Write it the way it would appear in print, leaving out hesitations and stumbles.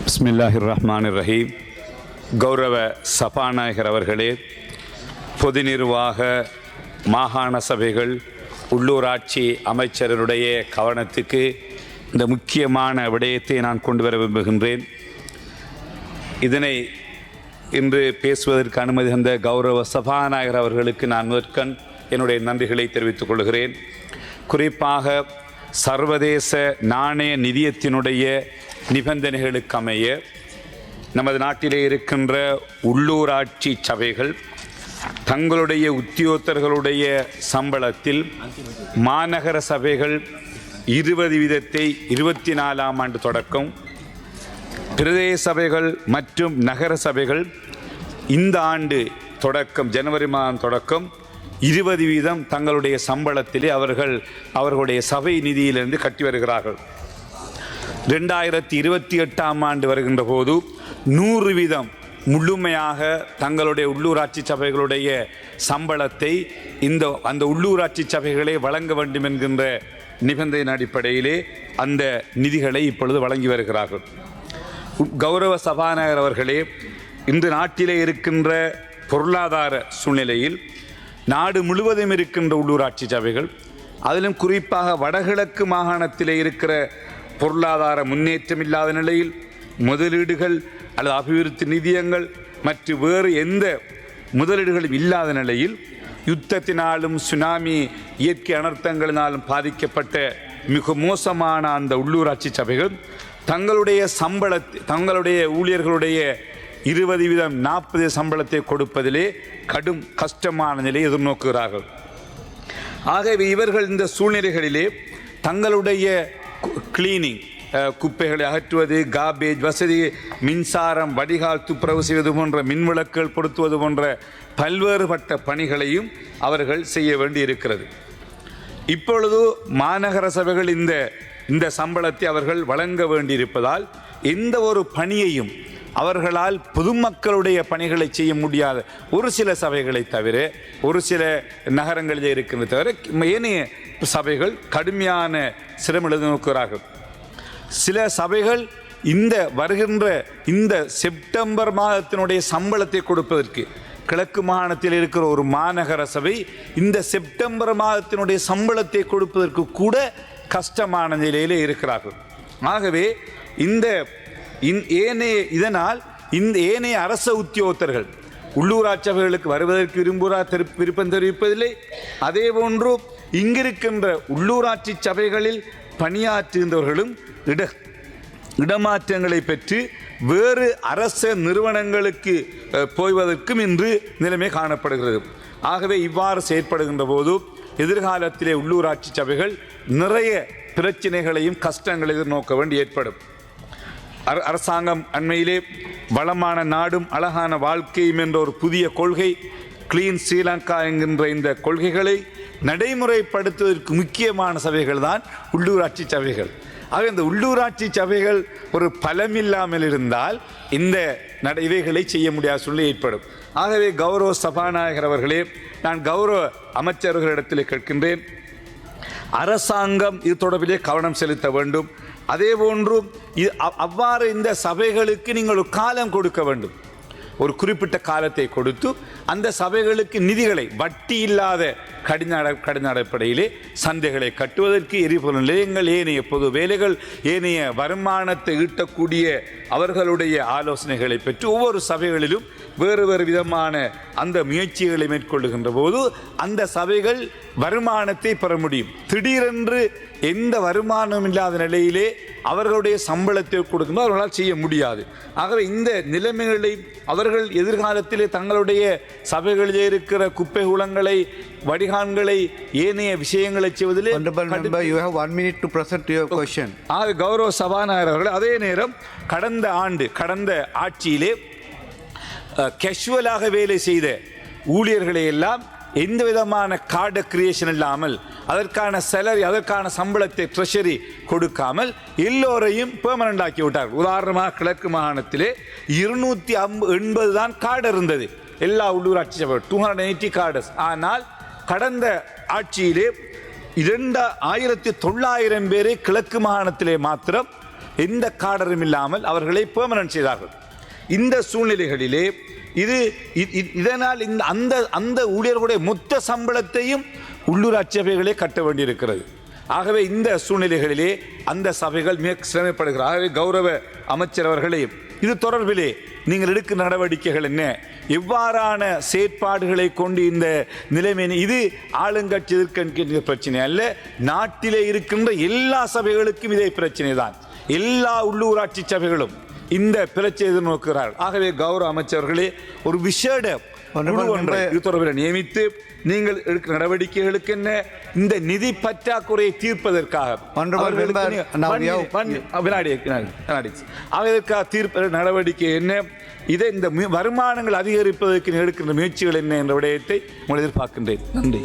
பிஸ்மில்லாஹிர் ரஹ்மானிர் ரஹீம். கௌரவ சபாநாயகர் அவர்களே, பொது நிர்வாக மாகாண சபைகள் உள்ளூராட்சி அமைச்சருடைய கவனத்துக்கு இந்த முக்கியமான விடயத்தை நான் கொண்டு வர விரும்புகின்றேன். இதனை இன்று பேசுவதற்கு அனுமதி தந்த கௌரவ சபாநாயகர் அவர்களுக்கு நான் முதற்கண் என்னுடைய நன்றிகளை தெரிவித்துக் கொள்கிறேன். குறிப்பாக சர்வதேச நாணய நிதியத்தினுடைய நிபந்தனைகளுக்கு அமைய நமது நாட்டிலே இருக்கின்ற உள்ளூராட்சி சபைகள் தங்களுடைய உத்தியோகத்தர்களுடைய சம்பளத்தில் மாநகர சபைகள் 20% 24ஆம் ஆண்டு தொடக்கம், பிரதேச சபைகள் மற்றும் நகர சபைகள் இந்த ஆண்டு தொடக்கம் ஜனவரி மாதம் தொடக்கம் 20% தங்களுடைய சம்பளத்திலே அவர்களுடைய சபை நிதியிலிருந்து கட்டி வருகிறார்கள். 2028ஆம் ஆண்டு வருகின்ற போது 100% முழுமையாக தங்களுடைய உள்ளூராட்சி சபைகளுடைய சம்பளத்தை அந்த உள்ளூராட்சி சபைகளே வழங்க வேண்டும் என்கின்ற நிபந்தனை அடிப்படையிலே அந்த நிதிகளை இப்பொழுது வழங்கி வருகிறார்கள். கௌரவ சபாநாயகர் அவர்களே, இன்று நாட்டிலே இருக்கின்ற பொருளாதார சூழ்நிலையில் நாடு முழுவதும் இருக்கின்ற உள்ளூராட்சி சபைகள், அதிலும் குறிப்பாக வடகிழக்கு மாகாணத்திலே இருக்கிற பொருளாதார முன்னேற்றம் இல்லாத நிலையில் முதலீடுகள் அல்லது அபிவிருத்தி நிதியங்கள் மற்றும் வேறு எந்த முதலீடுகளும் இல்லாத நிலையில் யுத்தத்தினாலும் சுனாமி இயற்கை அனர்த்தங்களினாலும் பாதிக்கப்பட்ட மிக மோசமான அந்த உள்ளூராட்சி சபைகள் தங்களுடைய ஊழியர்களுடைய 20% 40% சம்பளத்தை கொடுப்பதிலே கடும் கஷ்டமான நிலையை எதிர்நோக்குகிறார்கள். ஆகவே இவர்கள் இந்த சூழ்நிலைகளிலே தங்களுடைய கிளீனிங், குப்பைகளை அகற்றுவது, கார்பேஜ் வசதி, மின்சாரம், வடிகால் துப்புரவு செய்வது போன்ற மின்விளக்குகள் பொருத்துவது போன்ற பல்வேறுபட்ட பணிகளையும் அவர்கள் செய்ய வேண்டி இருக்கிறது. இப்பொழுது மாநகர சபைகள் இந்த சம்பளத்தை அவர்கள் வழங்க வேண்டியிருப்பதால் எந்த ஒரு பணியையும் அவர்களால் பொதுமக்களுடைய பணிகளை செய்ய முடியாத ஒரு சில சபைகளை தவிர, ஒரு சில நகரங்களிலே இருக்கின்றன தவிர ஏனைய சபைகள் கடுமையான சிரமம் எதிர்நோக்குகிறார்கள். சில சபைகள் வருகின்ற இந்த செப்டம்பர் மாதத்தினுடைய சம்பளத்தை கொடுப்பதற்கு, கிழக்கு மாகாணத்தில் இருக்கிற ஒரு மாநகர சபை இந்த செப்டம்பர் மாதத்தினுடைய சம்பளத்தை கொடுப்பதற்கு கூட கஷ்டமான நிலையிலே இருக்கிறார்கள். ஆகவே இதனால் இந்த ஏனைய அரச உத்தியோகத்தர்கள் உள்ளூராட்சி சபைகளுக்கு வருவதற்கு விருப்பம் தெரிவிப்பதில்லை. அதே போன்று இங்கிருக்கின்ற உள்ளூராட்சி சபைகளில் பணியாற்றுகின்றவர்களும் இடமாற்றங்களை பெற்று வேறு அரச நிறுவனங்களுக்கு போய்வதற்கும் இன்று நிலைமை காணப்படுகிறது. ஆகவே இவ்வாறு செயற்படுகின்ற போது எதிர்காலத்திலே உள்ளூராட்சி சபைகள் நிறைய பிரச்சனைகளையும் கஷ்டங்களையும் எதிர்நோக்க வேண்டி ஏற்படும். அரசாங்கம் அண்மையிலே வளமான நாடும் அழகான வாழ்க்கையும் என்ற ஒரு புதிய கொள்கை, கிளீன் ஸ்ரீலங்கா என்கின்ற இந்த கொள்கைகளை நடைமுறைப்படுத்துவதற்கு முக்கியமான சபைகள் தான் உள்ளூராட்சி சபைகள். ஆக இந்த உள்ளூராட்சி சபைகள் ஒரு பலமில்லாமல் இருந்தால் இவைகளை செய்ய முடியாத சூழ்நிலை ஏற்படும். ஆகவே கௌரவ சபாநாயகர் அவர்களே, நான் கௌரவ அமைச்சர்களிடத்தில் கேட்கின்றேன், அரசாங்கம் இது தொடர்பிலே கவனம் செலுத்த வேண்டும். அதே போன்று அவ்வாறு இந்த சபைகளுக்கு நீங்கள் ஒரு காலம் கொடுக்க வேண்டும். ஒரு குறிப்பிட்ட காலத்தை கொடுத்து அந்த சபைகளுக்கு நிதிகளை வட்டி இல்லாத கடின அடிப்படையிலே சந்தைகளை கட்டுவதற்கு, எரிபொருள் நிலையங்கள், ஏனைய பொது வேலைகள், ஏனைய வருமானத்தை ஈட்டக்கூடிய அவர்களுடைய ஆலோசனைகளை பெற்று ஒவ்வொரு சபைகளிலும் வேறு வேறு விதமான அந்த முயற்சிகளை மேற்கொள்ளுகின்ற போது அந்த சபைகள் வருமானத்தை பெற முடியும். திடீரென்று எந்த வருமானம் இல்லாத நிலையிலே அவர்களுடைய சம்பளத்தை கொடுக்கும்போது அவர்களால் செய்ய முடியாது. ஆகவே இந்த நிலைமைகளை அவர்கள் எதிர்காலத்திலே தங்களுடைய சபைகளிலே இருக்கிற குப்பை குளங்களை, வடிகான்களை, ஏனைய விஷயங்களை செய்வதிலே கௌரவ சபாநாயகர் அவர்கள், அதே நேரம் கடந்த ஆட்சியிலே கேஷுவலாக வேலை செய்த ஊழியர்களை எல்லாம் எந்த விதமான கார்டு கிரியேஷன் இல்லாமல், அதற்கான சேலரி, அதற்கான சம்பளத்தை ட்ரெஷரி கொடுக்காமல் எல்லோரையும் பெர்மனண்ட் ஆக்கி விட்டார்கள். உதாரணமாக கிழக்கு மாகாணத்திலே 280 தான் கார்டு இருந்தது எல்லா உள்ளூராட்சி சபை, 280 கார்டஸ். ஆனால் கடந்த ஆட்சியிலே 2900 பேரை கிழக்கு மாகாணத்திலே மாத்திரம் எந்த காடரும் இல்லாமல் அவர்களை பெர்மனன்ட் செய்தார்கள். இந்த சூழ்நிலைகளிலே இதனால் அந்த ஊழியர்களுடைய மொத்த சம்பளத்தையும் உள்ளூராட்சி சபைகளே கட்ட வேண்டியிருக்கிறது. ஆகவே இந்த சூழ்நிலைகளிலே அந்த சபைகள் மிக சிரமப்படுகிறார். ஆகவே கௌரவ அமைச்சர் அவர்களே, இது தொடர்பிலே நீங்கள் எடுக்கும் நடவடிக்கைகள் என்ன, எவ்வாறான செயற்பாடுகளை கொண்டு இந்த நிலைமை, இது ஆளுங்கட்சி எதிர்க்கின்ற பிரச்சனை அல்ல, நாட்டிலே இருக்கின்ற எல்லா சபைகளுக்கும் இதே பிரச்சனை தான். எல்லா உள்ளூராட்சி சபைகளும் இந்த பிரச்சனை எதிர்நோக்குகிறார்கள். ஆகவே கௌரவ அமைச்சர்களே, ஒரு விசேட இது தொடர்பில் நியமித்து நீங்கள் எடுக்கும் நடவடிக்கைகளுக்கு என்ன, இந்த நிதி பற்றாக்குறையை தீர்ப்பதற்காக தீர்ப்ப நடவடிக்கை என்ன, இதை இந்த வருமானங்கள் அதிகரிப்பதற்கு எடுக்கின்ற முயற்சிகள் என்ன என்ற விடயத்தை எதிர்பார்க்கின்றேன். நன்றி.